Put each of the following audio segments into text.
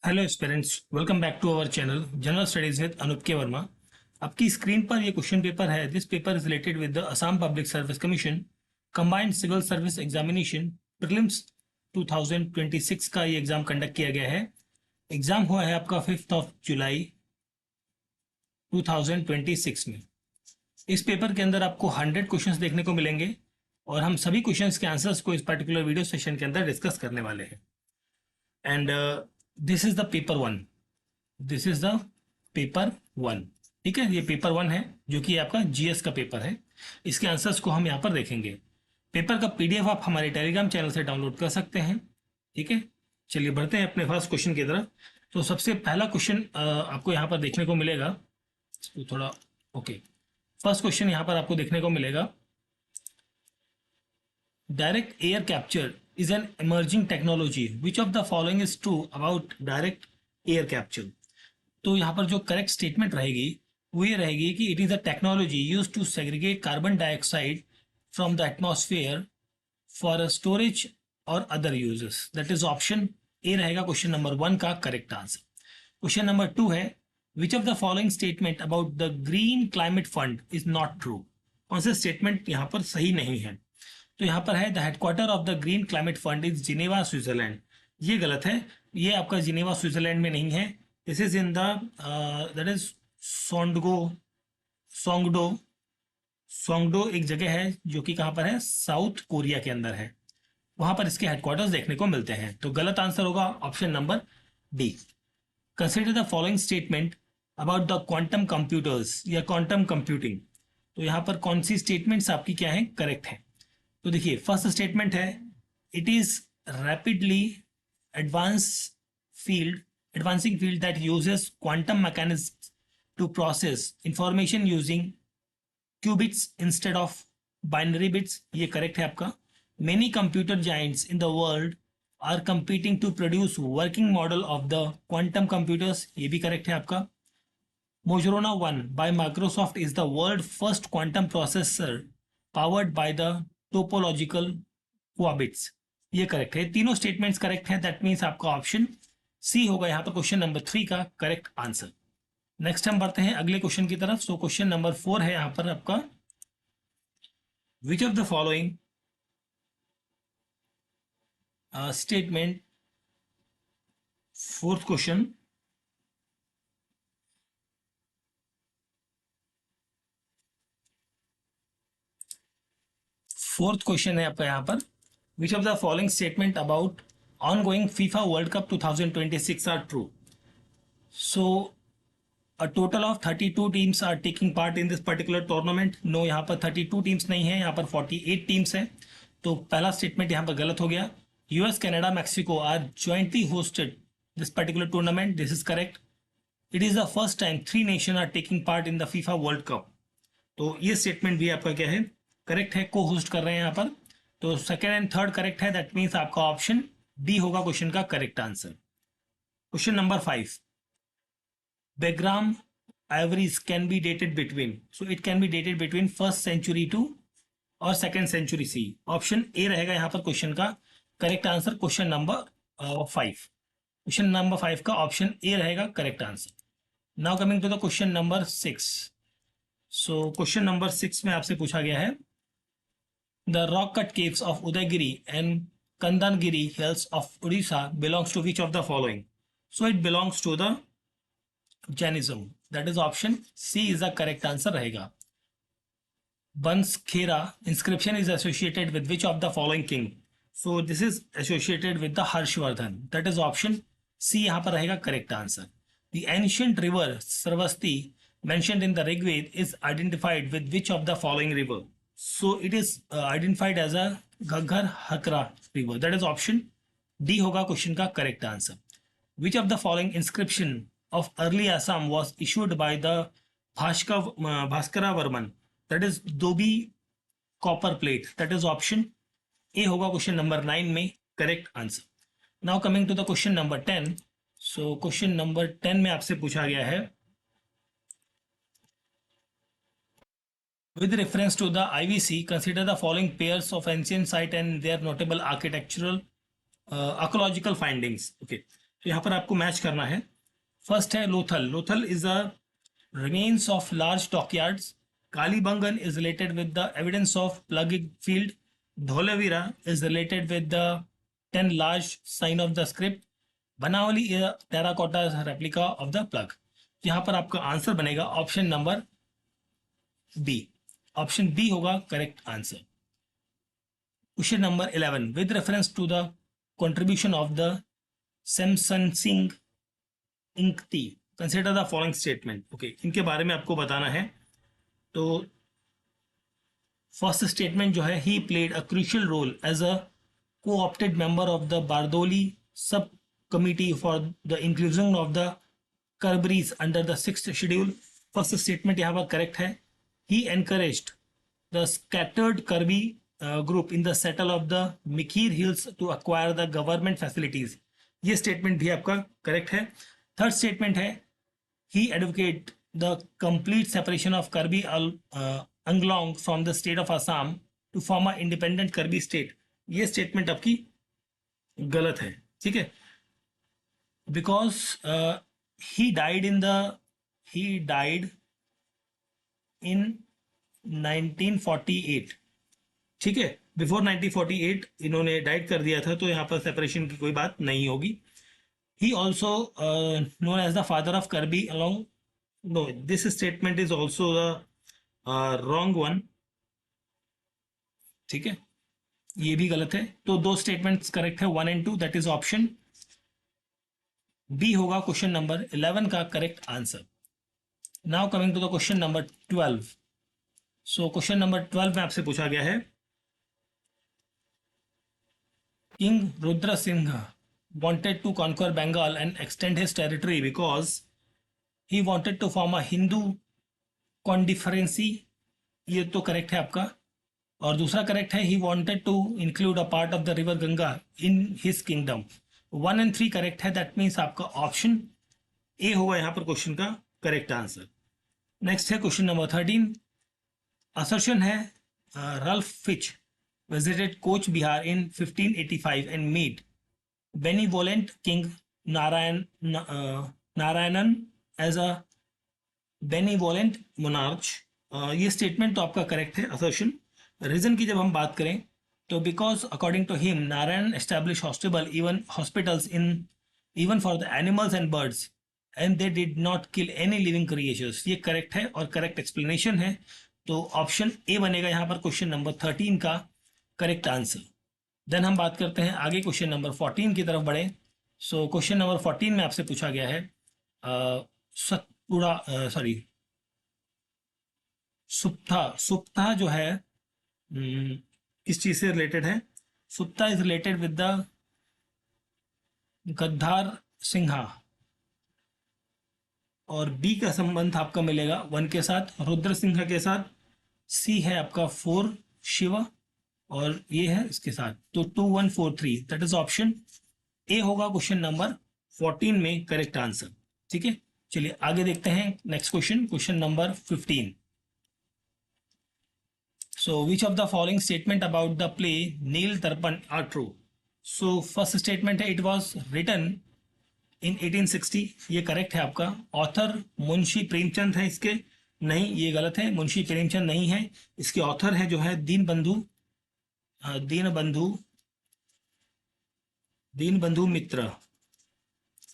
Hello aspirants, welcome back to our channel general studies with Anup K Verma. आपकी screen पर ये question paper है। This paper is related with the Assam public service commission combined civil service examination prelims 2026 का ये exam conduct किया गया है। Exam हुआ है आपका 5 जुलाई 2026 में। इस पेपर के अंदर आपको 100 क्वेश्चंस देखने को मिलेंगे और हम सभी क्वेश्चंस के आंसर्स को इस पर्टिकुलर वीडियो सेशन के अंदर डिस्कस करने वाले हैं। And this is the paper one. This is the paper one. ठीक है, ये पेपर वन है जो कि आपका जीएस का पेपर है। इसके आंसर्स को हम यहाँ पर देखेंगे। पेपर का पीडीएफ आप हमारे टेलीग्राम चैनल से डाउनलोड कर सकते हैं। ठीक है, चलिए बढ़ते हैं अपने फर्स्ट क्वेश्चन की तरफ। तो सबसे पहला क्वेश्चन आपको यहाँ पर देखने को मिलेगा। तो थोड़ा ओके, फर्स्ट क्वेश्चन यहाँ पर आपको देखने को मिलेगा। Direct air capture is an emerging technology. Which of the following is true about direct air capture? तो यहाँ पर जो करेक्ट स्टेटमेंट रहेगी वो ये रहेगी कि it is a technology use to segregate carbon dioxide from the atmosphere for storage और other uses. That is option A रहेगा क्वेश्चन नंबर 1 का करेक्ट आंसर। क्वेश्चन नंबर 2 है which of the following statement about the green climate fund is not true. कौन सा statement यहाँ पर सही नहीं है? तो यहाँ पर है the headquarter of the green climate fund is Geneva Switzerland. ये गलत है, ये आपका जिनेवा स्विट्जरलैंड में नहीं है। This is in the that is Songdo. Songdo एक जगह है जो कि कहाँ पर है, साउथ कोरिया के अंदर है। वहां पर इसके हेडक्वार्टर्स देखने को मिलते हैं। तो गलत आंसर होगा option number D. Consider the following statement about the quantum computers या क्वांटम कंप्यूटिंग। तो यहाँ पर कौन सी स्टेटमेंट्स आपकी क्या है, करेक्ट है? तो देखिए फर्स्ट स्टेटमेंट है it is rapidly advancing field that uses quantum mechanism to process information using qubits instead of binary bits. ये करेक्ट है आपका। Many computer giants in the world are competing to produce working model of the quantum computers. ये भी correct है आपका। Majorana 1 by Microsoft is the world first quantum processor powered by the topological qubits. ये correct है। तीनों statements correct हैं। That means आपका option C होगा यहाँ पर क्वेश्चन नंबर 3 का करेक्ट आंसर। नेक्स्ट हम बढ़ते हैं अगले क्वेश्चन की तरफ। सो क्वेश्चन नंबर 4 है यहाँ पर आपका which of the following statement, fourth question, fourth question है आपका यहाँ पर which of the following statement about ongoing FIFA world cup 2026 are true. So a total of 32 teams are taking part in this particular tournament. No, यहाँ पर 32 teams नहीं है, यहाँ पर 48 टीम्स है। तो पहला स्टेटमेंट यहाँ पर गलत हो गया। US, Canada, Mexico are jointly hosted this particular tournament. This is correct. It is the first time 3 nation are taking part in the FIFA world cup. तो ये स्टेटमेंट भी आपका क्या है, करेक्ट है। को होस्ट कर रहे हैं यहाँ पर। तो सेकेंड एंड थर्ड करेक्ट है। दैट मीन्स आपका ऑप्शन डी होगा क्वेश्चन का correct answer. Question number 5, Begram ivories can be dated between. So it can be dated between first century two और second century C. Option A रहेगा यहाँ पर question का correct answer. Question number 5, question number 5 का option A रहेगा correct answer. Now coming to the question number 6। So question number 6 में आपसे पूछा गया है the rock cut caves of Udayagiri and Khandagiri hills of Orissa belongs to which of the following. So it belongs to the Jainism. That is option C is the correct answer रहेगा। Banskhera inscription is associated with which of the following king. So this is associated with the Harshavardhana. That is option C यहाँ पर रहेगा correct answer. The ancient river Saraswati mentioned in the Rigved is identified with which of the following river? So it is identified as a Ghaggar Hakra river. That is option D होगा question का correct answer. Which of the following inscription of early Assam was issued by the Bhaskara Varman? That is Dobi copper plate. That is option A होगा question number 9 में correct answer. Now coming to the question number 10. So question number 10 में आपसे पूछा गया है with reference to the IVC, consider the following pairs of ancient site and their notable architectural archaeological findings. Okay, तो यहाँ पर आपको मैच करना है। फर्स्ट है Lothal. Lothal is a remains of large stockyards. Kalibangan is related with the evidence of plugging field. Dholavira is related with the 10 large sign of the script. Banawali is a terracotta replica of the plug. यहाँ पर आपका answer बनेगा option number B. Option B होगा correct answer. Question number 11 with reference to the contribution of the Samsung इंकती consider the following statement. Okay, इनके बारे में आपको बताना है। तो फर्स्ट स्टेटमेंट जो है, he played a crucial role as a co-opted member of the Bordoloi sub committee for the inclusion of the Karbis under the 6th schedule. First statement यहाँ पर करेक्ट है। He encouraged the scattered Karbi group in the settle of the Mikir hills to acquire the government facilities. ये statement भी आपका correct है। Third statement है, he advocate the complete separation of Karbi Anglong from the state of Assam to form an independent Karbi state। ये statement आपकी गलत है, ठीक है, बिकॉज he died in 1948, ठीक है, बिफोर 1948 इन्होंने डाइड कर दिया था, तो यहाँ पर सेपरेशन की कोई बात नहीं होगी। He also known as the father of Karbi along. No, this statement is also the wrong one, ठीक है, ये भी गलत है। तो दो स्टेटमेंट्स करेक्ट है, 1 and 2, that is option B होगा क्वेश्चन नंबर 11 का correct answer. Now coming to the question number 12। So question number 12 में आपसे पूछा गया है, king Rudra Singh wanted to conquer Bengal and extend his territory because he wanted to form a Hindu confederacy। ये तो correct है आपका। और दूसरा करेक्ट है, he wanted to include a part of the river Ganga in his kingdom। 1 and 3 correct है, that means आपका option A होगा यहाँ पर क्वेश्चन का करेक्ट आंसर। नेक्स्ट है क्वेश्चन नंबर 13। असर्शन है, रल्फ Fitch visited Koch Bihar in 1585 and made benevolent king Narayanan as a benevolent monarch। ये statement तो आपका करेक्ट है, असर्शन। रीजन की जब हम बात करें तो because according to him Narayan establish hospitals even for the animals and birds and they did not kill any living creatures. ये करेक्ट है और करेक्ट एक्सप्लेनेशन है, तो ऑप्शन ए बनेगा यहाँ पर क्वेश्चन नंबर 13 का करेक्ट आंसर। देन हम बात करते हैं आगे, क्वेश्चन नंबर 14 की तरफ बढ़े। सो क्वेश्चन नंबर 14 में आपसे पूछा गया है सुप्ता जो है किस चीज से रिलेटेड है? सुप्ता इज रिलेटेड विद द गद्दार सिंहा, और बी का संबंध आपका मिलेगा 1 के साथ, रुद्र सिंह के साथ। सी है आपका 4 शिव, और ये है इसके साथ, तो 2 1 4 3 दैट इज ऑप्शन ए होगा क्वेश्चन नंबर 14 में करेक्ट आंसर। ठीक है, चलिए आगे देखते हैं next question, question number 15। So which of the following statement about the play Neel Darpan are true? So first statement है, इट वॉज रिटन इन 1860, ये करेक्ट है आपका। ऑथर मुंशी प्रेमचंद है इसके, नहीं ये गलत है, मुंशी प्रेमचंद नहीं है, इसके ऑथर है जो है दीनबंधु मित्र।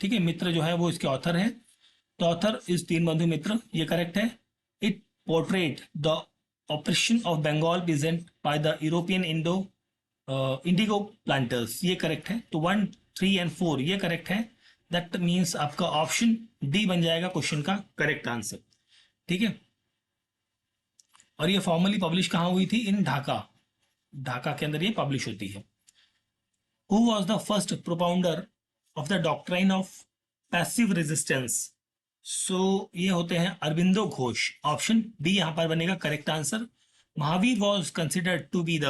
ठीक है, मित्र जो है वो इसके ऑथर है, तो ऑथर इज दीनबंधु मित्र, ये करेक्ट है। It portrait the operation of Bengal present by the European indigo planters, ये करेक्ट है। तो 1 3 and 4 ये करेक्ट है, दैट मीन्स आपका ऑप्शन डी बन जाएगा क्वेश्चन का करेक्ट आंसर। ठीक है, और ये फॉर्मली पब्लिश कहाँ हुई थी? इन ढाका के अंदर ये पब्लिश होती है। Who was the first propounder of the doctrine of passive resistance? So ये होते हैं अरविंदो घोष, ऑप्शन बी यहाँ पर बनेगा correct answer. Mahavir was considered to be the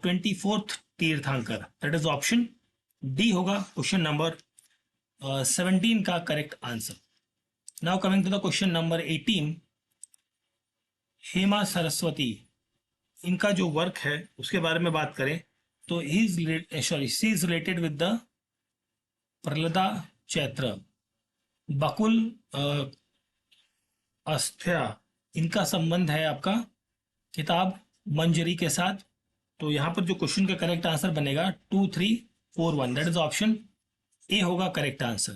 24th tirthankar, that is option D होगा क्वेश्चन नंबर 17 का correct answer. Now coming to the question number 18। Hema Saraswati, इनका जो वर्क है उसके बारे में बात करें तो C is related with the Prahlada Chaitra, Bakul अस्थ्या, इनका संबंध है आपका किताब मंजरी के साथ। तो यहाँ पर जो क्वेश्चन का करेक्ट आंसर बनेगा 2341, दैट इज ऑप्शन ए होगा correct answer.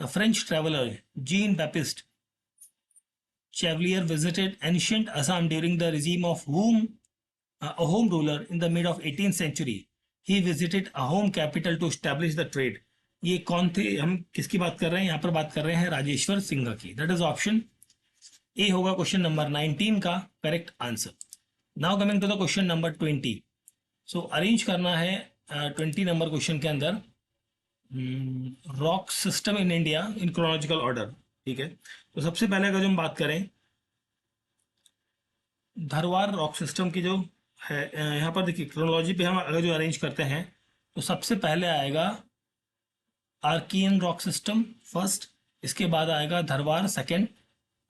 The French traveller Jean Baptiste Chevalier visited ancient Assam during the regime of whom a home ruler in the mid of 18th century. He visited a home capital to establish the trade. ये कौन थे, हम किसकी बात कर रहे हैं यहाँ पर? बात कर रहे हैं राजेश्वर सिंह की। दैट इज ऑप्शन ए होगा क्वेश्चन नंबर 19 का correct answer. Now coming to the question number 20। So arrange करना है 20 नंबर क्वेश्चन के अंदर rock system in India in chronological order. ठीक है, तो सबसे पहले अगर जो हम बात करें धरवार रॉक सिस्टम की जो है, यहाँ पर देखिए क्रोनोलॉजी पे हम अगर जो अरेंज करते हैं तो सबसे पहले आएगा आर्कियन रॉक सिस्टम फर्स्ट, इसके बाद आएगा धरवार सेकंड,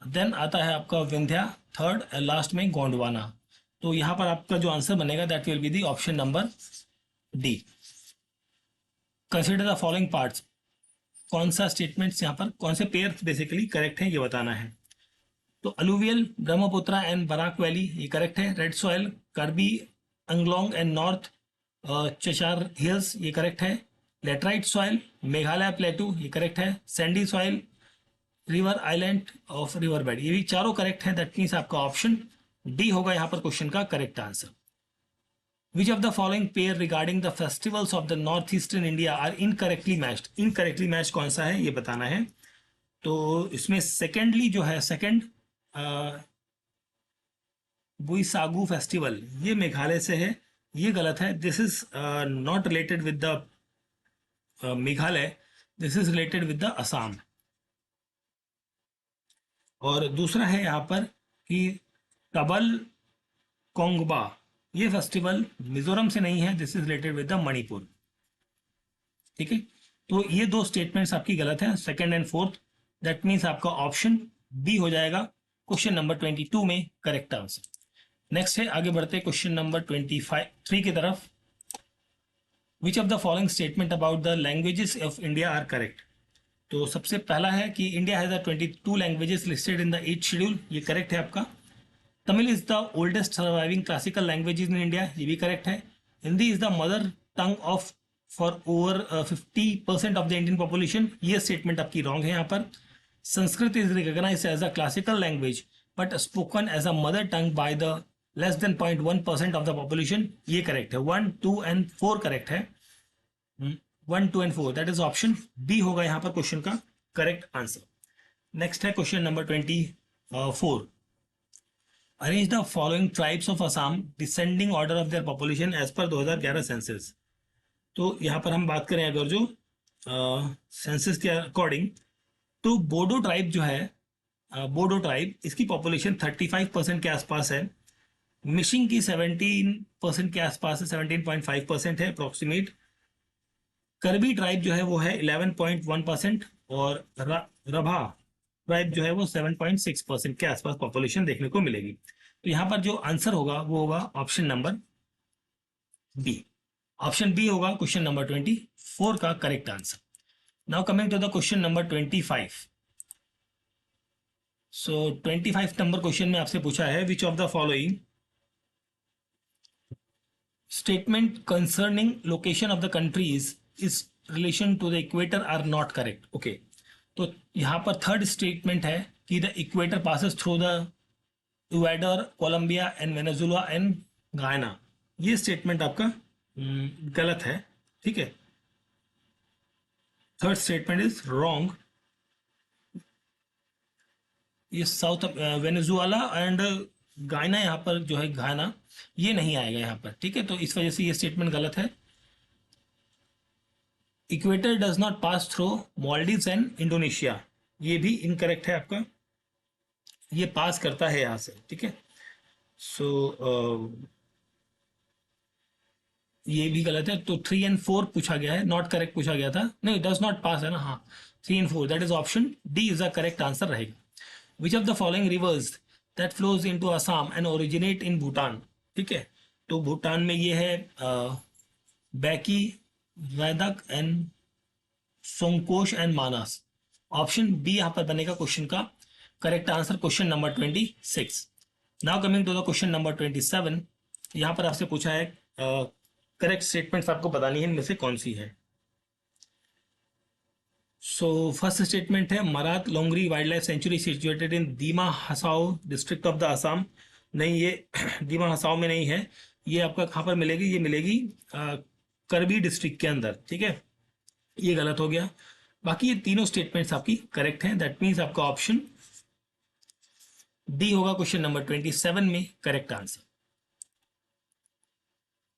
देन आता है आपका विंध्या थर्ड, लास्ट में गोंडवाना। तो यहाँ पर आपका जो आंसर बनेगा that will be the option number D. Consider the following parts, कौन सा स्टेटमेंट्स यहाँ पर, कौन से पेयर बेसिकली करेक्ट है ये बताना है। तो alluvial Brahmaputra and Barak valley ये करेक्ट है। Red soil Karbi Anglong and north Cachar hills ये करेक्ट है। लेटराइट सॉइल मेघालय प्लेटू ये करेक्ट है। Sandy soil river island of river bed, ये भी चारों करेक्ट है। दैट मीन्स आपका ऑप्शन डी होगा यहाँ पर क्वेश्चन का correct answer. Which of the following pair regarding the festivals of the north eastern India are incorrectly matched, incorrectly match कौन सा है ये बताना है। तो इसमें सेकेंडली जो है सेकेंड बुइसागु फेस्टिवल ये मेघालय से है, ये गलत है। This is not related with the Meghalaya, this is related with the Assam. और दूसरा है यहाँ पर कि तबल कोंगबा, ये फेस्टिवल मिजोरम से नहीं है, this is related with the Manipur. ठीक है, तो ये दो स्टेटमेंट्स आपकी गलत हैं, second and fourth. That means आपका ऑप्शन बी हो जाएगा क्वेश्चन नंबर 22 में करेक्ट आंसर। नेक्स्ट है, आगे बढ़ते क्वेश्चन नंबर 3 की तरफ। Which of the following statement about the languages of India are correct. तो सबसे पहला है कि India has 22 languages listed in the 8th schedule, ये करेक्ट है आपका। Tamil is the oldest surviving classical language in India, ये भी करेक्ट है। Hindi is the mother tongue of for over 50% of the Indian population, ये स्टेटमेंट आपकी रॉन्ग है यहाँ पर। Sanskrit is recognised as a classical language but spoken as a mother tongue by the less than 0.1% of the population, ये correct है। 1, 2 and 4 correct है। 1, 2 and 4 that is option B होगा यहाँ पर क्वेश्चन का करेक्ट आंसर। नेक्स्ट है question number 24। Arrange the following tribes of Assam descending order of their population as per 2011 census. तो यहाँ पर हम बात करें अगर जो सेंसस के अकॉर्डिंग, तो बोडो ट्राइब जो है, बोडो ट्राइब इसकी पॉपुलेशन 35% के आसपास है। मिशिंग की 17% के आसपास है, 17.5% है अप्रोक्सीमेट। करबी ट्राइब जो है वो है 11.1% और रभा ट्राइब जो है वो 7.6% के आसपास पॉपुलेशन देखने को मिलेगी। तो यहाँ पर जो आंसर होगा वो होगा option number B. Option B होगा क्वेश्चन नंबर 24 का correct answer. Now coming to the question number 25। So 25 number question में आपसे पूछा है which of the following statement concerning location of the countries is relation to the equator are not correct. Okay, तो यहाँ पर third statement है कि the equator passes through the Ecuador, Colombia and Venezuela and Guyana, ये statement आपका गलत है। ठीक है, थर्ड स्टेटमेंट इज रॉन्ग। ये साउथ वेनेजुला एंड गायना यहाँ पर जो है गायना, ये नहीं आएगा यहाँ पर। ठीक है, तो इस वजह से ये स्टेटमेंट गलत है। Equator does not pass through Maldives and Indonesia, ये भी इनकरेक्ट है आपका, ये पास करता है यहाँ से। ठीक है, सो ये भी गलत है। तो 3 एंड 4 पूछा गया है, नॉट करेक्ट पूछा गया था, नहीं डज नॉट पास है ना, हाँ 3 and 4 that is option D is the correct answer रहेगा। Which of the following rivers that flows into Assam and originate in Bhutan. ठीक है, तो भूटान में ये है बैकी, वैदक and Sankosh and Manas. Option B यहाँ पर बनेगा क्वेश्चन का correct answer, question number 26। Now coming to the question number 27। यहाँ पर आपसे पूछा है करेक्ट स्टेटमेंट्स आपको बतानी है, इनमें से कौन सी है। सो फर्स्ट स्टेटमेंट है Marat Longri wildlife sanctuary situated in Dima Hasao district of the Assam. नहीं, ये दीमा हसाओ में नहीं है। ये आपका कहाँ पर मिलेगी, ये मिलेगी करबी डिस्ट्रिक्ट के अंदर, ठीक है। ये गलत हो गया। बाकी ये तीनों स्टेटमेंट्स आपकी करेक्ट हैं। दैट मीन्स आपका ऑप्शन डी होगा क्वेश्चन नंबर 27 में करेक्ट आंसर।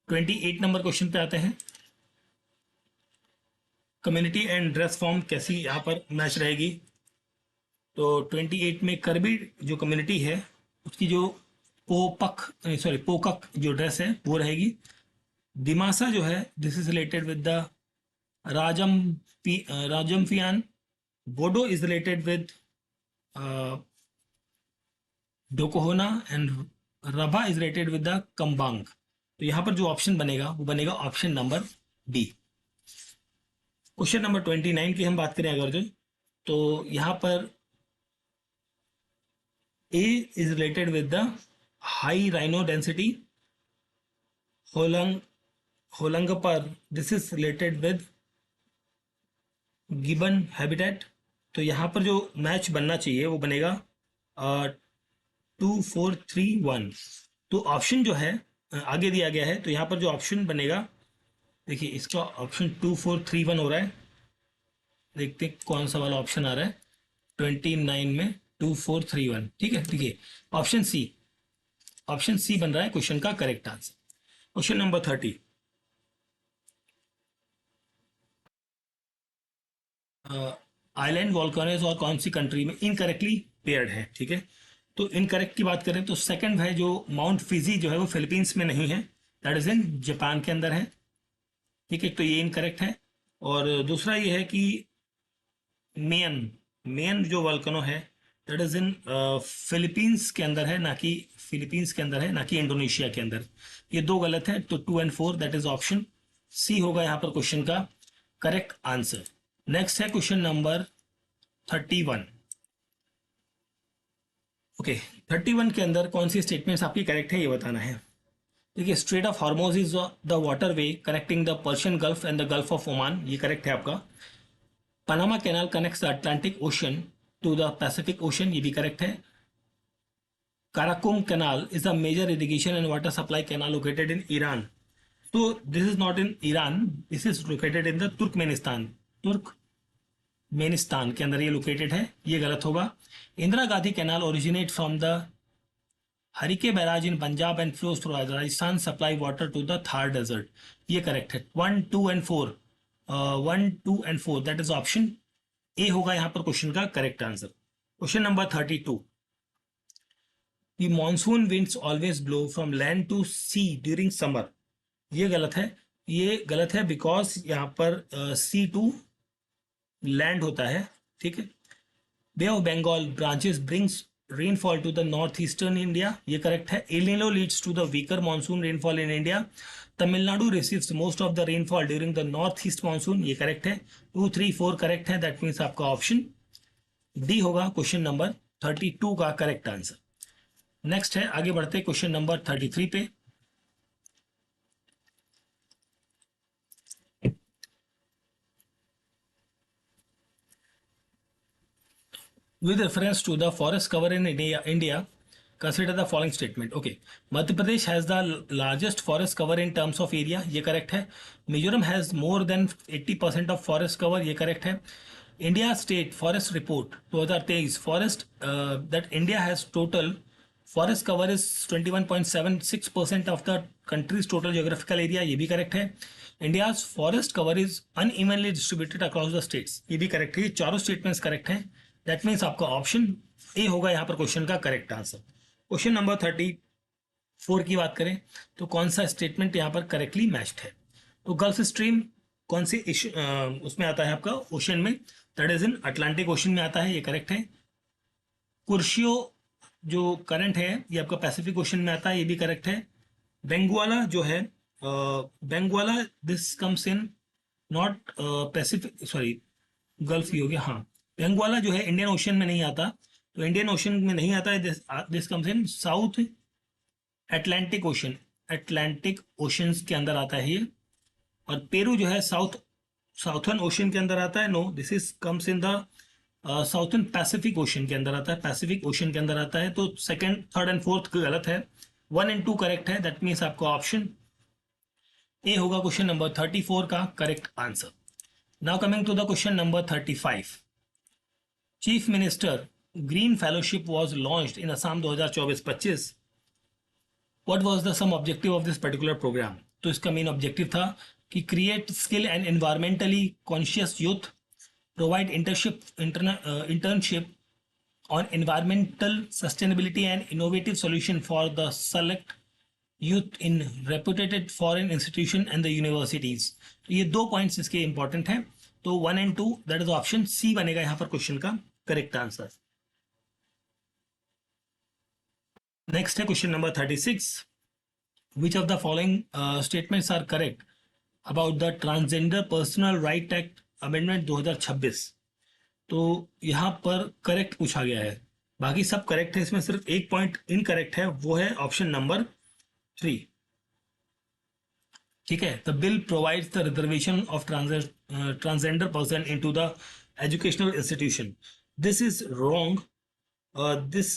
28 नंबर क्वेश्चन पे आते हैं। कम्युनिटी एंड ड्रेस फॉर्म कैसी यहाँ पर मैच रहेगी। तो 28 में करबी जो कम्युनिटी है उसकी जो पोकक जो ड्रेस है वो रहेगी। दिमासा जो है this is related with the राजमफियान। Bodo is related with Dokhona and Rabha is related with the कम्बांग। तो यहाँ पर जो ऑप्शन बनेगा वो बनेगा option number D. Question number 29 की हम बात करें अगर जो, तो यहाँ पर A is related with the high rhino density. Hollongapar this is related with gibbon habitat. तो यहाँ पर जो मैच बनना चाहिए वो बनेगा 2431। तो ऑप्शन जो है आगे दिया गया है, तो यहाँ पर जो ऑप्शन बनेगा, देखिए इसका ऑप्शन 2431 हो रहा है। देखते हैं कौन सा वाला ऑप्शन आ रहा है 29 में 2431, ठीक है। देखिए ऑप्शन सी बन रहा है क्वेश्चन का correct answer. Question number 30। Island volcanoes और कौन सी कंट्री में इनकरेक्टली पेयर्ड है, ठीक है। तो इनकरेक्ट की बात करें तो सेकंड है जो माउंट फिजी जो है वो फिलीपींस में नहीं है, दैट इज इन जापान के अंदर है, ठीक है। तो ये इनकरेक्ट है। और दूसरा ये है कि मेन जो वॉल्केनो है दैट इज इन फिलीपींस के अंदर है, ना कि इंडोनेशिया के अंदर। ये दो गलत है। तो 2 और 4 दैट इज ऑप्शन सी होगा यहाँ पर क्वेश्चन का करेक्ट आंसर। नेक्स्ट है क्वेश्चन नंबर 31। ओके 31 के अंदर कौन सी स्टेटमेंट्स आपकी करेक्ट है ये बताना है। देखिए strait of Hormuz is the water way connecting the Persian Gulf and the Gulf of Oman, ये करेक्ट है आपका। Panama canal connects the Atlantic ocean to the Pacific ocean, ये भी करेक्ट है। Karakum canal is a major irrigation and water supply canal located in Iran. तो this is not in Iran, this is located in the Turkmenistan के अंदर ये located है, ये गलत होगा। Indira Gandhi canal originate from the Harike barrage in Punjab and flows through Rajasthan supply water to the Thar desert, ये correct है। 1, 2 and 4 that is option A होगा यहाँ पर क्वेश्चन का correct answer. Question number 32। The monsoon winds always blow from land to sea during summer, ये गलत है because यहाँ पर सी टू लैंड होता है, ठीक है। Bay of Bengal branches brings rainfall to the north eastern India, ये करेक्ट है। El Nino leads to the weaker monsoon rainfall in India. Tamil Nadu receives most of the rainfall during the north east monsoon, ये correct है। 2, 3, 4 correct है, that means आपका option D होगा question number 32 का correct answer. Next है, आगे बढ़ते question number 33 पे। With reference to the forest cover in India, consider the following statement. Okay, Madhya Pradesh has the largest forest cover in terms of area, ये correct है। Mizoram has more than 80% of forest cover, ये correct है। India State Forest Report 2023 forest that India has total forest cover is 21.76% of the country's total geographical area, ये भी correct है। India's forest cover is unevenly distributed across the states, ये भी correct है। ये चारों statements correct हैं। That means आपका ऑप्शन ए होगा यहाँ पर क्वेश्चन का करेक्ट आंसर। क्वेश्चन नंबर 34 की बात करें तो कौन सा स्टेटमेंट यहाँ पर करेक्टली मैच्ड है। तो गल्फ स्ट्रीम कौन से उसमें आता है आपका ओशन में, that is in Atlantic ocean में आता है, ये करेक्ट है। कुर्शियो जो करंट है ये आपका पैसिफिक ओशन में आता है, ये भी करेक्ट है। बेंगुआला जो है Benguela this comes in not Pacific, sorry gulf ही हो गया, हाँ। बेंगवाला जो है इंडियन ओशन में नहीं आता, तो इंडियन ओशन में नहीं आता है, this comes in south Atlantic ocean, Atlantic oceans के अंदर आता है ये। और पेरू जो है साउथर्न ओशन के अंदर आता है, no this is comes in the southern Pacific ocean के अंदर आता है, पैसिफिक ओशन के अंदर आता है। तो सेकंड, थर्ड एंड फोर्थ गलत है, 1 एंड 2 करेक्ट है, दैट मीन्स आपका ऑप्शन ए होगा क्वेश्चन नंबर 34 का correct answer. Now coming to the question number 35, chief minister green fellowship was launched in Assam 2024-25। What was the sum objective of this particular programme? तो इसका main objective था कि create skill and environmentally conscious youth, provide internship on environmental sustainability and innovative solution for the select youth in reputed foreign institution and the universities। तो ये दो points इसके important हैं, तो 1 and 2 that is option C बनेगा यहाँ पर question का करेक्ट आंसर। नेक्स्ट है question number 36, which of the following statements are correct about the transgender personal right act amendment 2026। तो यहाँ पर करेक्ट पूछा गया है, बाकी सब करेक्ट है, इसमें सिर्फ एक पॉइंट इनकरेक्ट है, वो है ऑप्शन नंबर 3। ठीक है, the bill provides the reservation of transgender person into the educational institution, this is wrong, this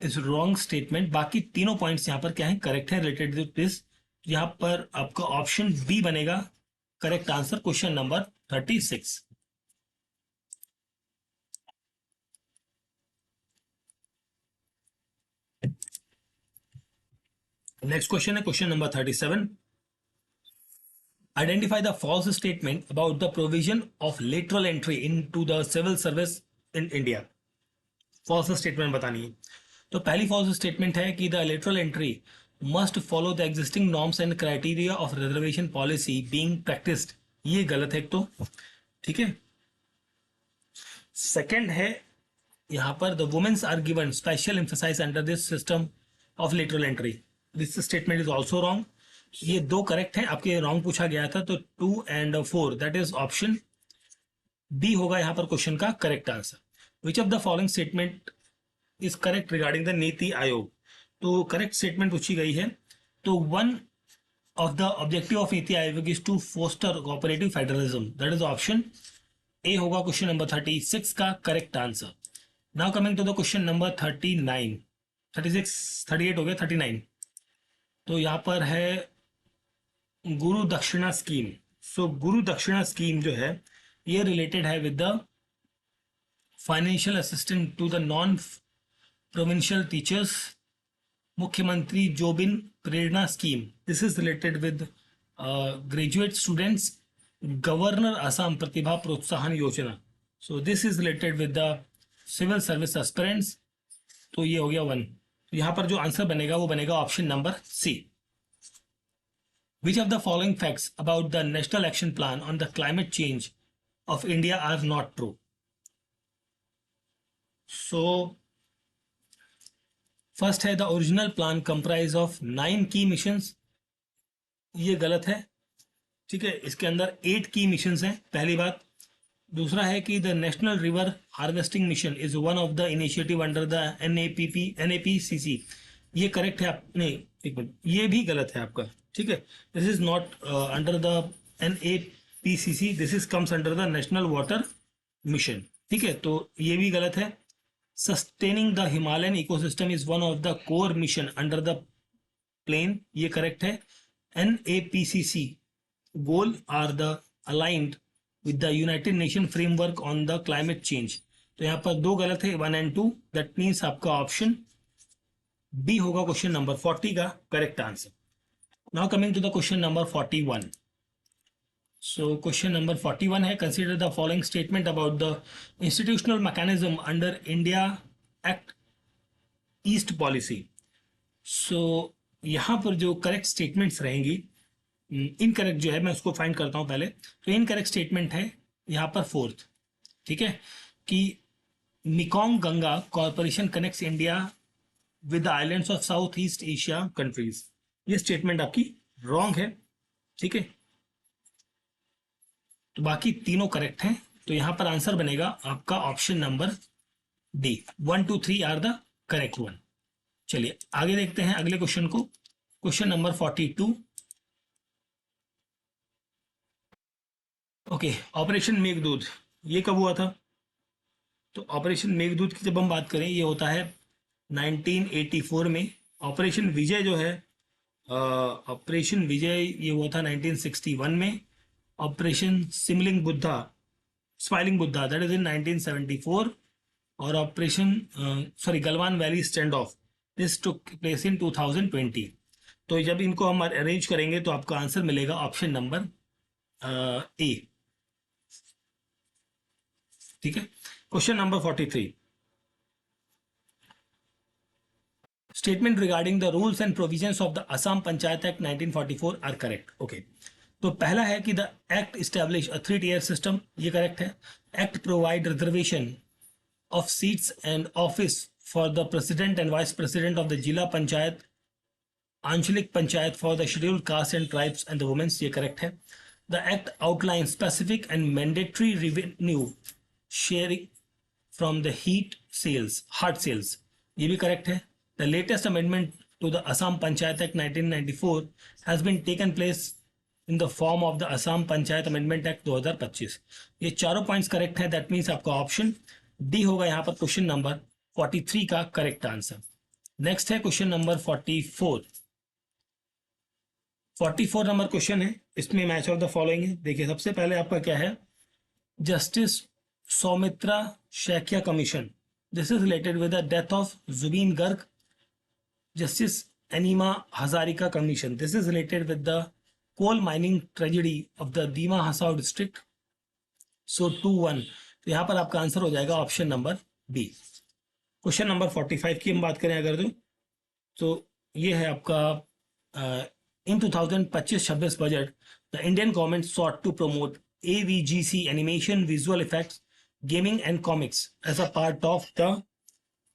is wrong statement. बाकी तीनों पॉइंट्स यहाँ पर क्या है, करेक्ट है रिलेटेड टू दिस। यहाँ पर आपका ऑप्शन बी बनेगा correct answer, question number 36। Next question है question number 37, identify the false statement about the provision of lateral entry into the civil service in India. False statement बतानी है, तो पहली false statement है कि the lateral entry must follow the existing norms and criteria of reservation policy being practised, ये गलत है एक तो, ठीक है। सेकंड है यहाँ पर the womens are given special emphasize under this system of lateral entry, this statement is also wrong. ये दो करेक्ट है, आपके रॉन्ग पूछा गया था, तो 2 and 4 that is option B होगा यहाँ पर क्वेश्चन का correct answer. Which of the following statement is correct regarding the NITI Aayog, तो करेक्ट स्टेटमेंट पूछी गई है, तो one of the objective of NITI Aayog is to foster cooperative federalism, that is option A होगा क्वेश्चन नंबर 36 का correct answer. Now coming to the question number 39, 36 38 हो गया, 39। तो यहाँ पर है गुरु दक्षिणा स्कीम। सो गुरु दक्षिणा स्कीम जो है ये रिलेटेड है with the financial assistant to the non provincial teachers, Mukhyamantri Jibon Prerana scheme, this is related with graduate students, governor Assam Pratibha Protsahan Yojana, so this is related with the civil service aspirants, तो ये हो गया 1। यहाँ पर जो आंसर बनेगा वो बनेगा option number C. Which of the following facts about the National Action Plan on the Climate Change of India are not true? So, first है the original plan comprise of 9 key missions, ये गलत है, ठीक है। इसके अंदर 8 की missions हैं, पहली बात। दूसरा है कि the national river harvesting mission is one of the initiative under the NAPCC, ये करेक्ट है आप, नहीं एक मिनट, ये भी गलत है आपका, ठीक है। This is not under the NAPCC, this is comes under the national water mission, ठीक है, तो ये भी गलत है। Sustaining the Himalayan ecosystem is one of the core mission under the plan, ये करेक्ट है। NAPCC goal are the aligned with the United Nation framework on the climate change, तो यहाँ पर दो गलत है, 1 and 2, दैट मीन्स आपका option B होगा क्वेश्चन नंबर 40 का correct answer. Now coming to the question number 41, so question number 41 है consider the following statement about the institutional mechanism under India act east policy. So यहाँ पर जो correct statements रहेंगी, incorrect जो है मैं उसको फाइंड करता हूँ पहले, तो इनकरेक्ट स्टेटमेंट है यहाँ पर 4th, ठीक है, कि Mekong Ganga corporation connects India with the islands of south east Asia countries, ये स्टेटमेंट आपकी रॉन्ग है, ठीक है। तो बाकी तीनों करेक्ट हैं, तो यहाँ पर आंसर बनेगा आपका option number D. 1 2 3 are the correct one. चलिए आगे देखते हैं अगले क्वेश्चन को। Question number 42। Okay, operation Meghdoot ये कब हुआ था? तो ऑपरेशन मेघदूत की जब हम बात करें, ये होता है 1984 में। ऑपरेशन विजय जो है, ऑपरेशन विजय ये हुआ था 1961 में। Operation smiling Buddha that is in 1974। और operation Galwan valley stand of this took place in 2020। तो जब इनको हम अरेंज करेंगे तो आपका आंसर मिलेगा ऑप्शन नंबर ए। ठीक है, question number 43। Statement regarding the rules and provisions of the Assam panchayat act 1944 are correct. Okay, तो पहला है कि the act establish a 3 tier system, ये करेक्ट है। Act provide reservation of seats and office for the president and vice president of the zila panchayat, Anchalik panchayat for the scheduled caste and tribes and the womens, ये correct है। The act outline specific and mandatory revenue sharing from the heart sales, ये भी correct है। The latest amendment to the Assam panchayat act 1994 has been taken place in the form of the Assam panchayat amendment act 2025। ये चारों points correct है। That means आपका option D होगा यहाँ पर क्वेश्चन नंबर 43 का करेक्ट आंसर। नेक्स्ट है क्वेश्चन नंबर 44। 44 नंबर क्वेश्चन है, इसमें मैच ऑफ द फॉलोइंग है। देखिए सबसे पहले आपका क्या है, justice Soumitra Saikia commission, this is related with the death of Zubeen Garg. Justice Anima Hazarika commission, this is related with the coal mining tragedy of the Dima Hasao district. So 2-1, तो यहाँ पर आपका आंसर हो जाएगा option number B. Question number 45 की हम बात करें अगर तो ये है आपका इन 2025-26 budget the Indian government sought to promote AVGC animation, visual effects, gaming and comics as a part of the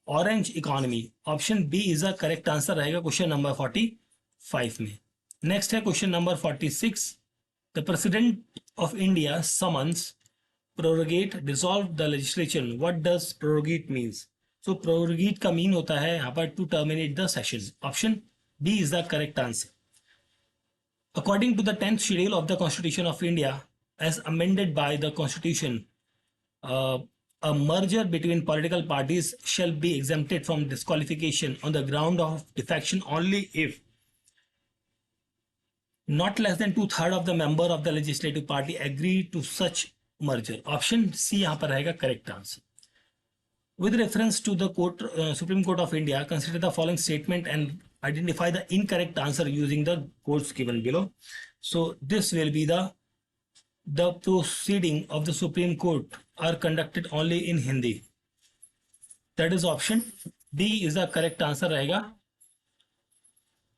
orange economy. Option B is the correct answer रहेगा क्वेश्चन नंबर 45 में। नेक्स्ट है question number 46। The president of India summons prorogate dissolve the legislature, what does prorogate means? So prorogate का mean होता है यहाँ पर to terminate the session. Option B is the correct answer. According to the 10th schedule of the Constitution of India, as amended by the Constitution, a merger between political parties shall be exempted from disqualification on the ground of defection only if not less than 2/3 of the member of the legislative party agree to such merger. Option C यहाँ पर रहेगा correct answer. With reference to the Supreme Court of India, consider the following statement and identify the incorrect answer using the codes given below. So this will be the proceeding of the Supreme Court are conducted only in Hindi. That is option D is the correct answer रहेगा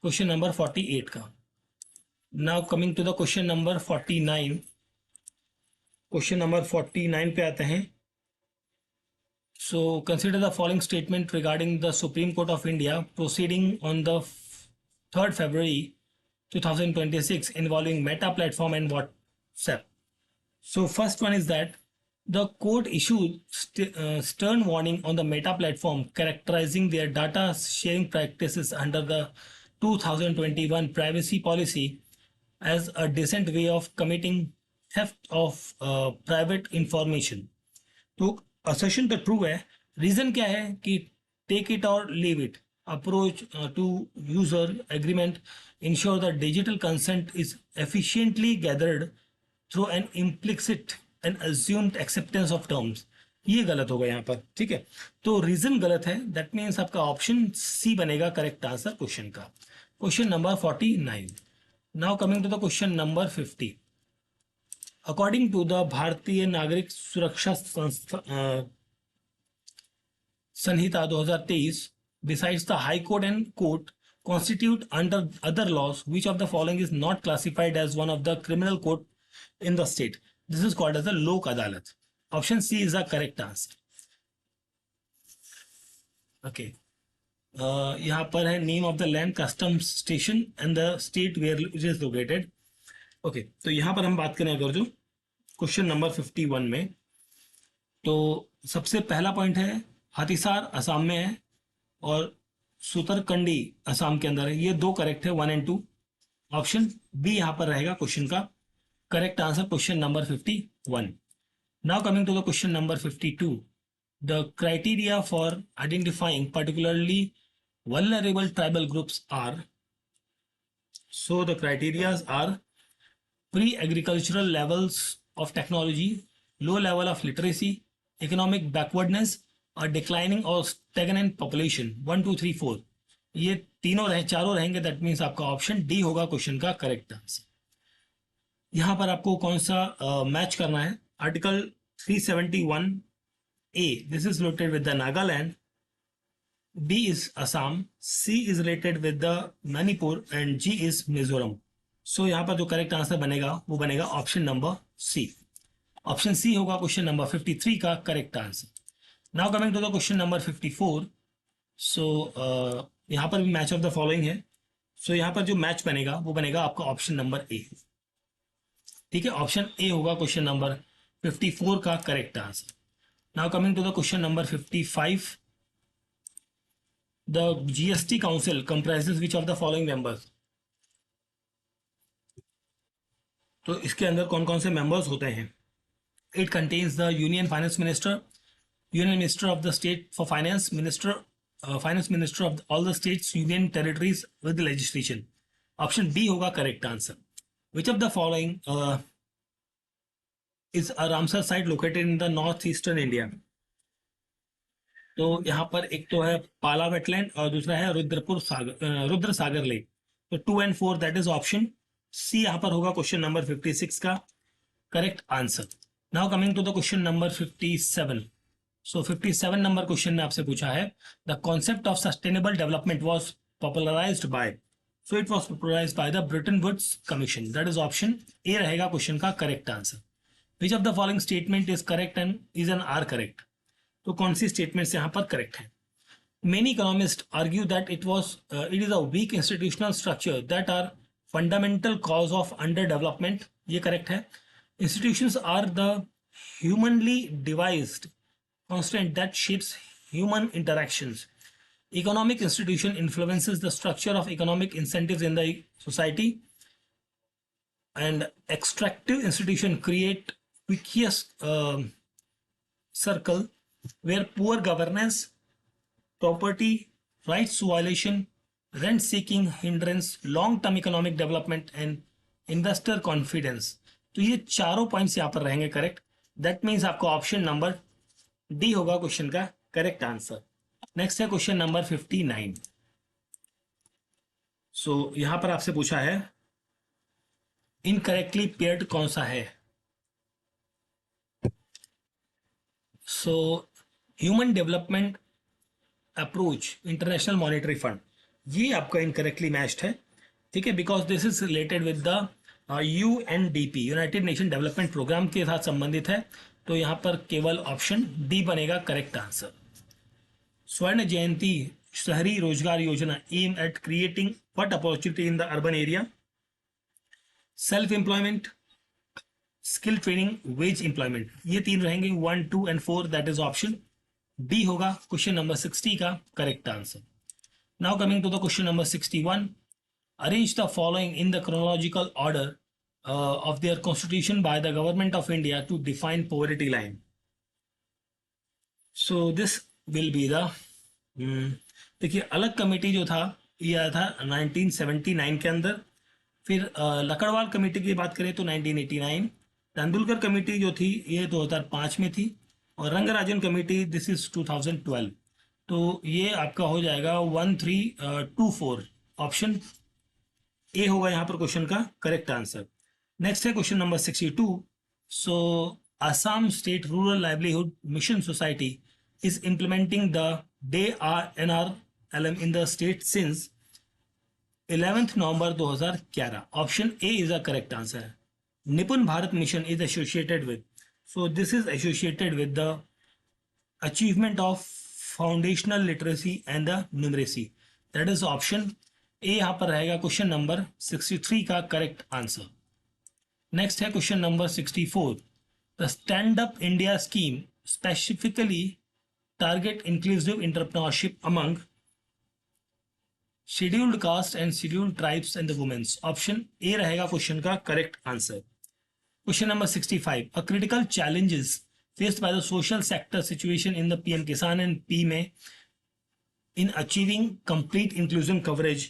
question number 48 का। Now coming to the question number 49. Question number 49 पे आते हैं। So consider the following statement regarding the Supreme Court of India proceeding on the 3rd February 2026 involving Meta platform and WhatsApp. So first one is that the court issued stern warning on the Meta platform characterizing their data sharing practices under the 2021 privacy policy as a decent way of committing theft of private information. तो assertion तो true है, reason क्या है कि take it और leave it approach to user agreement ensure that digital consent is efficiently gathered through an implicit and assumed acceptance of terms. ये गलत होगा यहाँ पर, ठीक है। तो रीजन गलत है, दैट मीन्स आपका ऑप्शन सी बनेगा करेक्ट आंसर क्वेश्चन का। Question number 49। Now coming to the question number 50। According to the Bharatiya Nagarik सुरक्षा संहिता 2023, besides the High Court and Court constitute under other laws, which of the following is not classified as one of the criminal court in the state? This is called as the Lok Adalat. Option C is the correct answer. Okay. यहाँ पर है name of the land, customs station and the state where it is located. Okay, तो यहाँ पर हम बात करें अगर जो क्वेश्चन नंबर 51 में। तो सबसे पहला पॉइंट है हाथीसार असम में है और सुतरकंडी असम के अंदर है। ये दो करेक्ट है, 1 and 2। ऑप्शन बी यहाँ पर रहेगा क्वेश्चन का correct answer, question number 51। Now coming to the question number 52, the criteria for identifying particularly vulnerable tribal groups are, so the criteria are pre-agricultural levels of technology, low level of literacy, economic backwardness और declining or stagnant population। 1 2 3 4 ये तीनों चारों रहेंगे। That means आपका option D होगा question का correct answer. यहाँ पर आपको कौन सा मैच करना है? Article 371 A, this is related with the Nagaland, B is Assam, C is related with the Manipur and G is Mizoram। So यहाँ पर जो करेक्ट आंसर बनेगा वो बनेगा option number C. Option C होगा क्वेश्चन नंबर 53 का correct answer. Now coming to the question number 54। So यहाँ पर भी मैच ऑफ द फॉलोइंग है। सो यहाँ पर जो मैच बनेगा वो बनेगा आपका ऑप्शन नंबर ए। ठीक है, ऑप्शन ए होगा क्वेश्चन नंबर 54 का correct answer. Now coming to the question number 55, the GST council comprises which of the following members। तो इसके अंदर कौन कौन से मेंबर्स होते हैं? It contains the union finance minister, union minister of the state for finance, finance minister of all the states, union territories with legislation. Option D होगा correct answer. Which of the following is a Ramsar site located in the north eastern India. तो यहाँ पर एक तो है पाला wetland और दूसरा है रुद्र सागर लेक। तो 2 and 4 that is option C यहाँ पर होगा क्वेश्चन नंबर 56 का correct answer. Now coming to the question number 57। So 57 number question में आपसे पूछा है the concept of sustainable development was popularised by. So it was popularised by the Bretton Woods commission. That is option A रहेगा question का correct answer. Which of the following statement is correct and is an are correct. तो कौन सी statements यहाँ पर correct है? Many economist argue that it is a weak institutional structure that are fundamental cause of under development. ये correct है। Institutions are the humanly devised constant that shapes human interactions. Economic institution influences the structure of economic incentives in the society and extractive institution create vicious circle where poor governance, property rights violation, rent seeking hindrance long term economic development and investor confidence। तो ये चारों points यहाँ पर रहेंगे correct. That means आपका option number D होगा question का correct answer. Next है क्वेश्चन नंबर 59। सो यहाँ पर आपसे पूछा है इनकरेक्टली पेयर्ड कौन सा है? So human development approach international monetary fund, ये आपका इनकरेक्टली मैच्ड है। ठीक है, because this is related with the UNDP, united nation development programme के साथ संबंधित है। तो यहाँ पर केवल ऑप्शन डी बनेगा correct answer. Swarna Jayanti Shahari Rozgar Yojana aim at creating what opportunity in the urban area? Self employment, skill training, wage employment. ये तीन रहेंगे 1 2 and 4 that is option D होगा क्वेश्चन नंबर 60 का correct answer. Now coming to the question number 61, arrange the following in the chronological order of their constitution by the government of India to define poverty line. So this will be the देखिए अलग committee जो था ये आया था 1979 के अंदर। फिर लकड़वाल कमेटी की बात करें तो 1989, तेंदुलकर कमेटी जो थी ये 2005 में थी और रंगराजन कमेटी दिस इज 2012। तो ये आपका हो जाएगा 1 3 2 4 ऑप्शन ए होगा यहाँ पर क्वेश्चन का करेक्ट आंसर। नेक्स्ट है question number 62। So Assam state rural livelihood mission society is implementing the DRNRLM in the state since 11 November 2011। Option A is a correct answer. Nipun Bharat mission is associated with, so this is associated with the achievement of foundational literacy and the numeracy. That is option A यहाँ पर रहेगा question number 63 का correct answer. Next है question number 64। The stand up India scheme specifically target inclusive entrepreneurship among scheduled caste and scheduled tribes and the womens. Option A रहेगा question का correct answer. Question number 65, a critical challenges faced by the social sector situation in the PM Kisan and PMAY in achieving complete inclusion coverage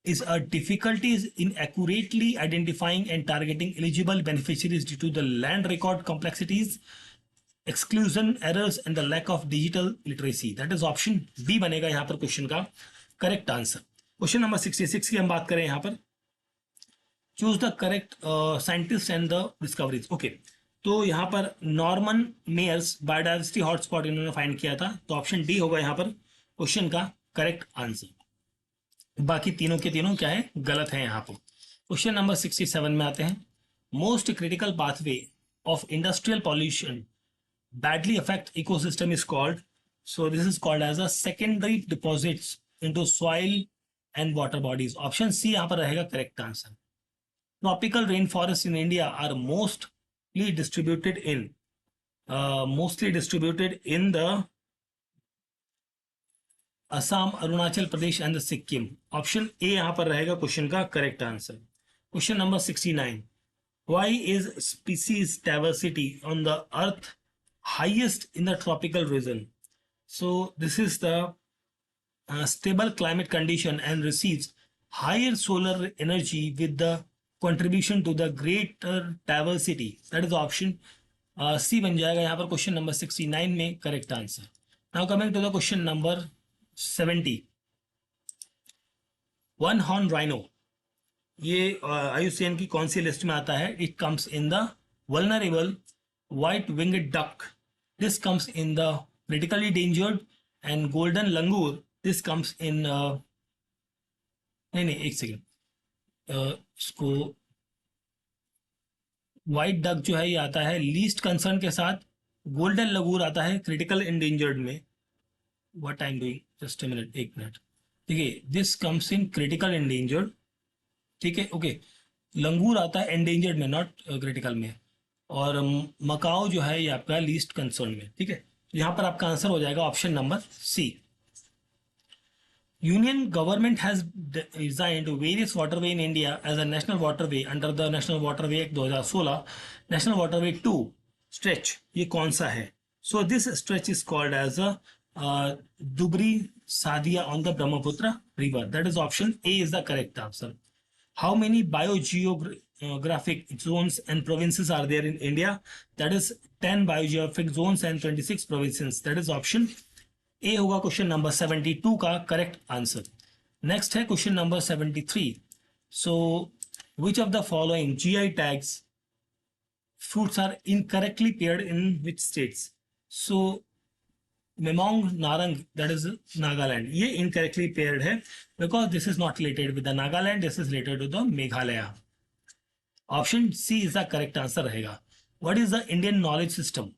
is a difficulties in accurately identifying and targeting eligible beneficiaries due to the land record complexities, exclusion errors and the lack of digital literacy। That is option B बनेगा यहाँ पर question का correct answer. Question number 66 की हम बात करें यहाँ पर, choose the correct scientist and the discoveries. Okay, तो यहाँ पर नॉर्मन मेयर्स बायोडाइवर्सिटी हॉटस्पॉट इन्होंने फाइंड किया था, तो ऑप्शन डी होगा यहाँ पर क्वेश्चन का करेक्ट आंसर। बाकी तीनों के तीनों क्या है, गलत है यहाँ पर। क्वेश्चन नंबर 67 में आते हैं, most critical pathway of industrial pollution badly affect ecosystem is called, so this is called as a secondary deposits into soil and water bodies। Option C यहाँ पर रहेगा correct answer. Tropical rain forest in India are mostly distributed in the Assam, Arunachal Pradesh and the Sikkim. Option A यहाँ पर रहेगा question का correct answer. Question number 69, why is species diversity on the earth highest in the tropical region? So this is the stable climate condition and receives higher solar energy with the contribution to the greater diversity। That is option C बन जाएगा यहाँ पर question number 69 में correct answer. Now coming to the question number 70, one horn rhino ये IUCN की कौन सी list में आता है? It comes in the vulnerable white winged duck, this comes in the critically endangered, and golden langur, this comes in नहीं एक second, इसको व्हाइट डक जो है ये आता है लीस्ट कंसर्न के साथ, गोल्डन लगूर आता है क्रिटिकल इंडेंजर्ड में। What I am doing, just a minute, एक मिनट, ठीक है, this comes in critical endangered, ठीक है, ओके, लंगूर आता है एंडेंजर्ड में, नॉट क्रिटिकल में, और मकाओ जो है ये आपका लीस्ट कंसर्न में, ठीक है। यहां पर आपका आंसर हो जाएगा option number C. Union government has designed various waterway in India as a national waterway under the national waterway act 2016। National waterway 2 stretch ये कौन सा है? So this stretch is called as a Dhubri Sadiya on the Brahmaputra river. That is option A is the correct answer. How many biogeographic zones and provinces are there in India? That is 10 biogeographic zones and 26 provinces। That is option A होगा question number 72 का correct answer. Next है question number 73, so which of the following GI tags fruits are incorrectly paired in which states? So Memong Narang, that is Nagaland, ये incorrectly paired है because this is not related with the Nagaland, this is related to the Meghalaya. Option C is the correct answer रहेगा। What is the Indian knowledge system?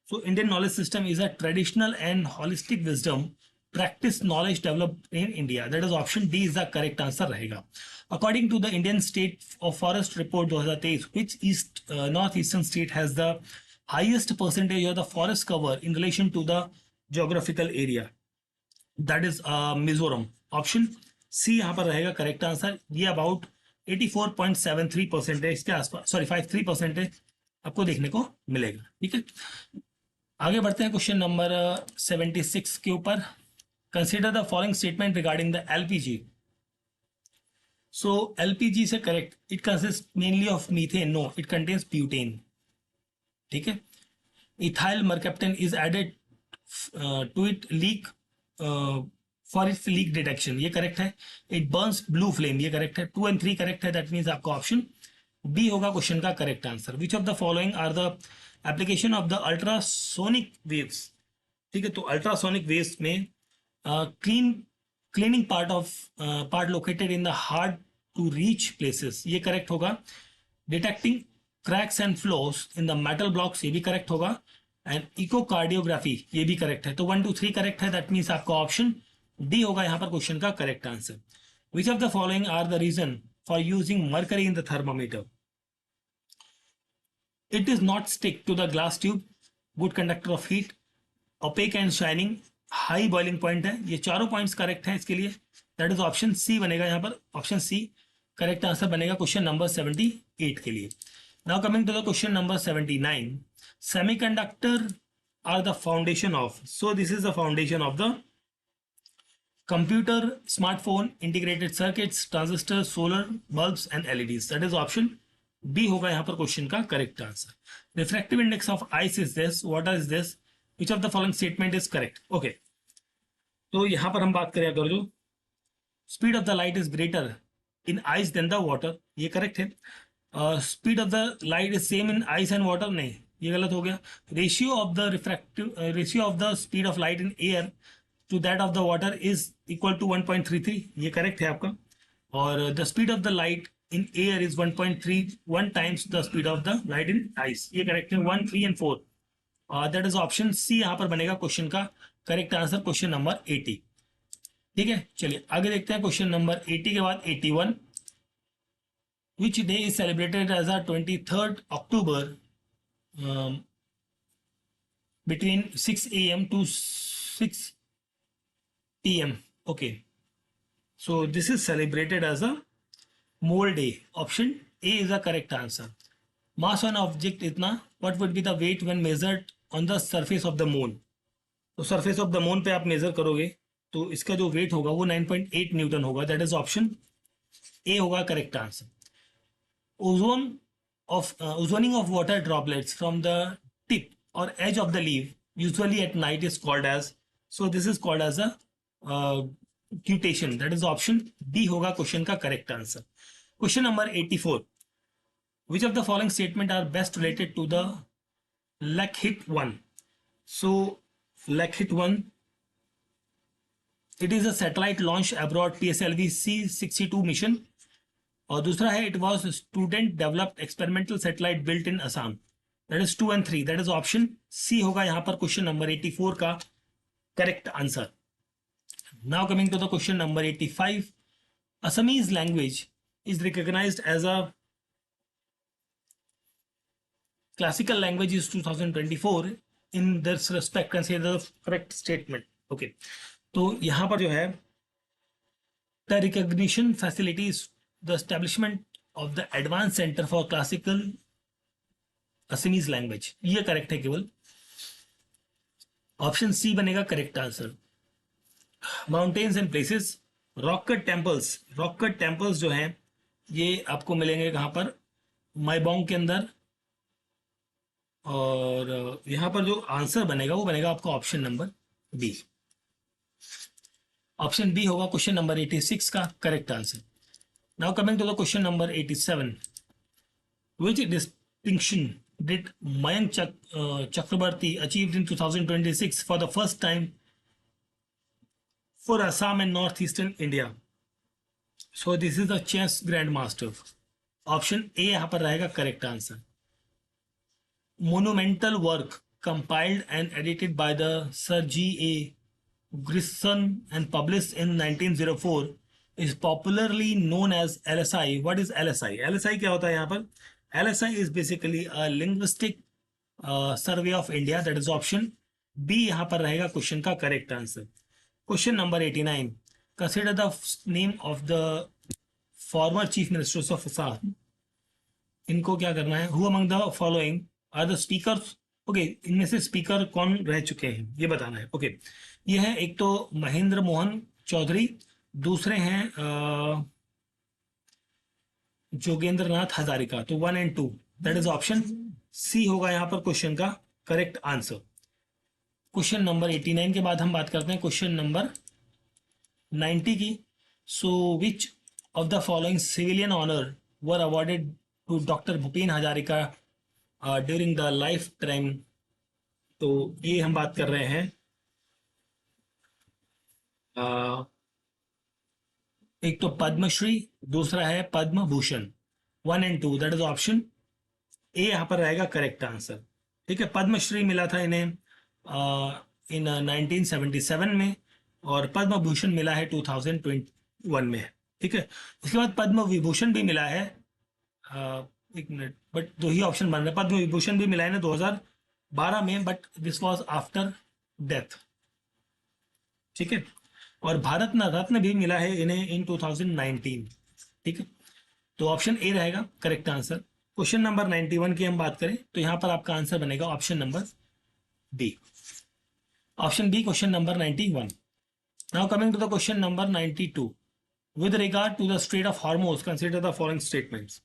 So Indian knowledge system is a traditional and holistic wisdom practice knowledge developed in India. That is option D is the correct answer रहेगा। According to the Indian state of forest report 2023, which east north eastern state has the highest percentage of the forest cover in relation to the geographical area? That is Mizoram. Option C यहाँ पर रहेगा correct answer. ये about 84.73% इसके आसपास, sorry 53% आपको देखने को मिलेगा, ठीक है। आगे बढ़ते हैं क्वेश्चन नंबर 76 के ऊपर। Consider the following statement regarding the LPG। सो LPG से correct, it consist mainly of methane, no it contains butane, ठीक है। Ethyl mercaptan is added to it leak for its leak detection, ये correct है। It burns blue flame, ये correct है। 2 and 3 correct है, that means आपका option B होगा question का correct answer. Which of the following are the application of the ultrasonic waves? ठीक है, तो अल्ट्रासोनिक वेव्स में cleaning part located in the hard to reach places, ये correct होगा। Detecting cracks and flaws in the metal blocks, ये भी correct होगा। And echocardiography, ये भी करेक्ट है। तो 1 2 3 करेक्ट है, दैट मीन्स आपका ऑप्शन डी होगा यहाँ पर क्वेश्चन का correct answer. Which of the following are the reason for using mercury in the thermometer? It is not stick to the glass tube, good conductor of heat, opaque and shining, high boiling point है. ये चारों points correct हैं इसके लिए. That is option C बनेगा यहाँ पर. Option C correct answer बनेगा क्वेश्चन नंबर 78 के लिए. Now coming to the question number 79. Semiconductor are the foundation of. So this is the foundation of the computer, smartphone, integrated circuits, transistor, solar bulbs and LEDs. That is option B होगा यहाँ पर question का correct answer. Refractive index of ice is this. Water is this. Which of the following statement is correct. Okay, तो यहां पर हम बात करें अगर जो speed of the light is greater in ice than the water, ये करेक्ट है. Speed of the light is same in ice and water, नहीं, ये गलत हो गया. Ratio of the refractive ratio of the speed of light in air to that of the water is equal to 1.33, ये correct है आपका. और the speed of the light in air is 1.31 times the speed of the light in ice, ये correct है. 1, 3 and 4, that is option C यहां पर बनेगा question का करेक्ट आंसर. Question number 80. ठीक है, चलिए आगे देखते हैं. क्वेश्चन नंबर 80 के बाद 81. Which day is celebrated as a 23rd October between 6 a.m. to 6 p.m. Okay, so this is celebrated as a mole day. Option A is the correct answer. Mass on object इतना, what would be the weight when measured on the surface of the moon. तो surface of the moon पे आप major करोगे तो इसका जो wait होगा वो 9.8 न्यूटन होगा. दैट इज ऑप्शन ए होगा correct answer. Oozing of water droplets from the tip और edge of the leave usually at night is called as. So this is called as a guttation. That is option B होगा question का correct answer. Question number 84. Which of the following statement are best related to the Lockheed 1? So Lockheed 1, it is a satellite launched abroad PSLV C-62 mission. और दूसरा है it was a student developed experimental satellite built in Assam. That is 2 and 3. That is option C होगा यहाँ पर question number 84 का correct answer. Now coming to the question number 85. Assamese language is recognized as a classical language is 2024. In this respect consider the correct statement. Okay, तो यहां पर जो है the recognition facilities the establishment of the advanced center for classical Assamese language, ये correct है केवल. Option C बनेगा correct answer. Mountains and places, rock cut temples जो हैं ये आपको मिलेंगे कहां पर, माईबोंग के अंदर. और यहां पर जो आंसर बनेगा वो बनेगा आपका option number B. Option B होगा क्वेश्चन नंबर 86 का correct answer. Now coming to the question number 87. Which distinction did Mayank Chakraborty achieved in 2026 for the first time for Assam and north eastern India. So this is the chess grand master. Option A यहां पर रहेगा correct answer. Monumental work compiled and edited by the Sir G.A. Grisson and published in 1904 is popularly known as LSI. What is LSI? LSI क्या होता है यहाँ पर? LSI is basically a linguistic survey of India. That is option B यहाँ पर रहेगा question का correct answer. Question number 89. Consider the name of the former chief ministers of Assam. इनको क्या करना है? Who among the following are the speakers. Okay, इनमें से स्पीकर कौन रह चुके हैं ये बताना है. ओके, ये है एक तो महेंद्र मोहन चौधरी, दूसरे हैं जोगेंद्र नाथ हजारिका. तो 1 and 2, that is option C होगा यहाँ पर क्वेश्चन का करेक्ट आंसर. क्वेश्चन नंबर 89 के बाद हम बात करते हैं क्वेश्चन नंबर 90 की. So which of the following civilian honour were awarded to doctor Bhupen Hazarika during the life time. तो ये हम बात कर रहे हैं एक तो पद्मश्री, दूसरा है Padma Bhushan. 1 and 2, that is option A यहां पर रहेगा करेक्ट आंसर. ठीक है, पद्मश्री मिला था इन्हें इन 1977 में और पद्म भूषण मिला है 2021 में. ठीक है, इसके बाद पद्म विभूषण भी मिला है एक मिनट, बट दो ही ऑप्शन बन रहे हैं। पद्म विभूषण भी मिला है ना 2012 में, but this was after death. ठीक है, और भारत रत्न भी मिला है इन्हें इन 2019। ठीक है, तो ऑप्शन ए रहेगा करेक्ट आंसर। क्वेश्चन नंबर 91 की हम बात करें तो यहाँ पर आपका आंसर बनेगा option number B. Option B question number 91। Now coming to the question number 92। With regard to the strait of Hormuz consider the following statements.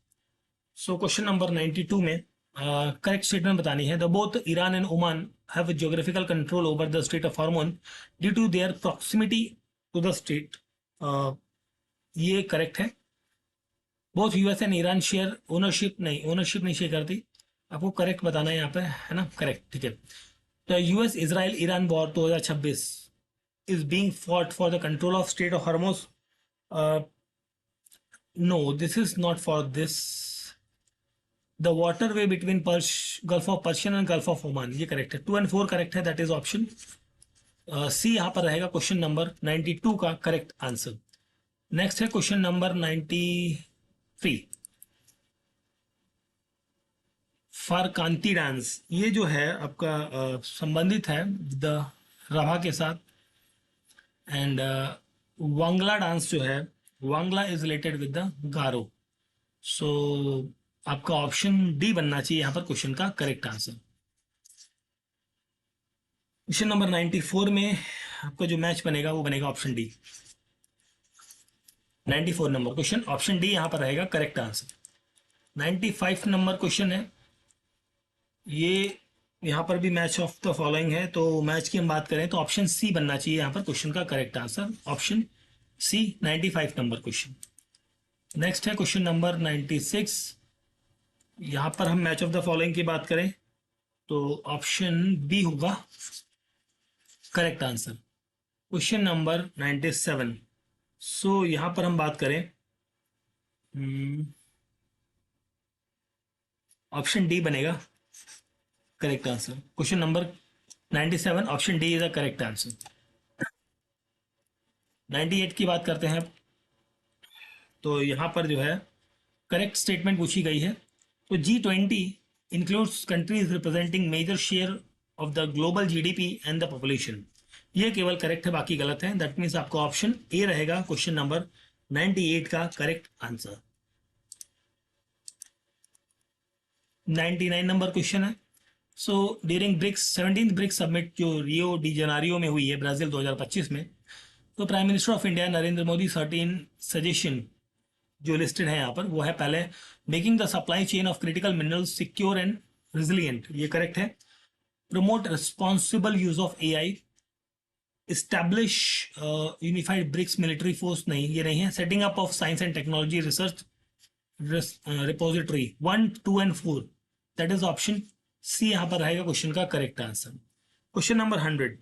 So question number 92 में करेक्ट स्टेटमेंट बतानी है। The both Iran and Oman have geographical control over the strait of Hormuz due to their proximity to the strait. ये correct है। Both US and Iran share ownership नहीं share करती। आपको correct बताना है यहाँ पे, है ना, करेक्ट। ठीक है, तो US Israel Iran war 2026 is being fought for the control of strait of Hormuz. No, this is not for this. The waterway between gulf of Persian and gulf of Oman, ये correct है। 2 और 4 correct है, that is option C यहाँ पर रहेगा question number 92 का correct answer. Next है question number 93। फारकांती dance, ये जो है आपका संबंधित है द राभा के साथ। एंड वांगला डांस जो है, Wangala is related with the Garo. So आपका ऑप्शन डी बनना चाहिए यहाँ पर क्वेश्चन का करेक्ट आंसर। क्वेश्चन नंबर 94 में आपका जो मैच बनेगा वो बनेगा option D. 94 number question, option D यहाँ पर रहेगा करेक्ट आंसर। 95 नंबर क्वेश्चन है, ये यहाँ पर भी मैच ऑफ द फॉलोइंग है, तो मैच की हम बात करें तो ऑप्शन सी बनना चाहिए यहाँ पर क्वेश्चन का correct answer. Option C 95 number question. Next है क्वेश्चन नंबर 96। यहाँ पर हम मैच ऑफ द फॉलोइंग की बात करें तो ऑप्शन बी होगा करेक्ट आंसर। Question number 97। सो यहाँ पर हम बात करें ऑप्शन डी बनेगा correct answer. Question number 97 option D is a correct answer. 98 की बात करते हैं तो यहाँ पर जो है करेक्ट स्टेटमेंट पूछी गई है। तो G20 includes countries representing major share of the global GDP and the population. ये केवल करेक्ट है, बाकी गलत है। दैट मीन्स आपका ऑप्शन ए रहेगा क्वेश्चन नंबर 98 का करेक्ट आंसर। 99 नंबर क्वेश्चन है। So during BRICS 17th BRICS summit जो रियो डी जनारियो में हुई है ब्राजील 2025 में, तो prime minister of India Narendra Modi 13 suggestion जो लिस्टेड है यहाँ पर वो है पहले, making the supply chain of critical minerals secure and resilient, ये करेक्ट है। Promote responsible use of AI, establish unified BRICS military force, नहीं ये नहीं है। Setting up of science and technology research repository 1, 2 and 4, that is option C यहाँ पर रहेगा question का correct answer. Question number 100।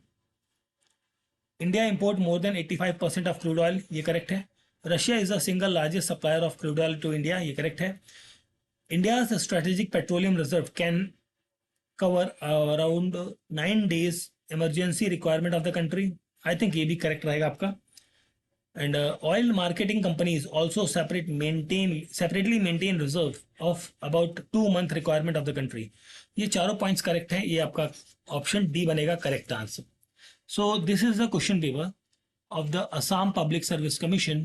India import more than 85% of crude oil, ये correct है। Russia is the single largest supplier of crude oil to India, ये correct है। India strategic petroleum reserve can cover around 9 days emergency requirement of the country, I think ये भी correct रहेगा आपका। And oil marketing companies also separately maintain reserve of about 2 month requirement of the country. ये चारों points correct हैं, ये आपका option D बनेगा correct answer. So this is the question paper of the Assam public service commission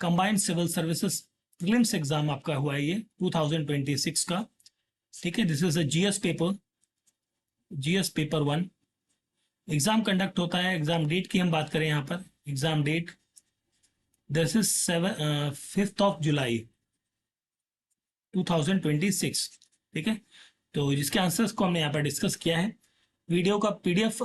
combined civil services prelims exam आपका हुआ है ये 2026 का। ठीक है, this is a GS paper 1। Exam conduct होता है, एग्जाम डेट की हम बात करें यहाँ पर, exam date this is 5th July 2026। ठीक है, तो जिसके आंसर्स को हमने यहाँ पर डिस्कस किया है। वीडियो का पीडीएफ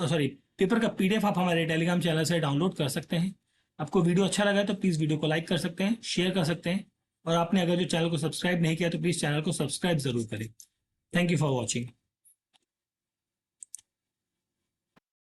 पेपर का पीडीएफ आप हमारे टेलीग्राम चैनल से डाउनलोड कर सकते हैं। आपको वीडियो अच्छा लगा तो प्लीज़ वीडियो को लाइक कर सकते हैं, शेयर कर सकते हैं, और आपने अगर जो चैनल को सब्सक्राइब नहीं किया तो प्लीज़ चैनल को सब्सक्राइब जरूर करें। Thank you for watching.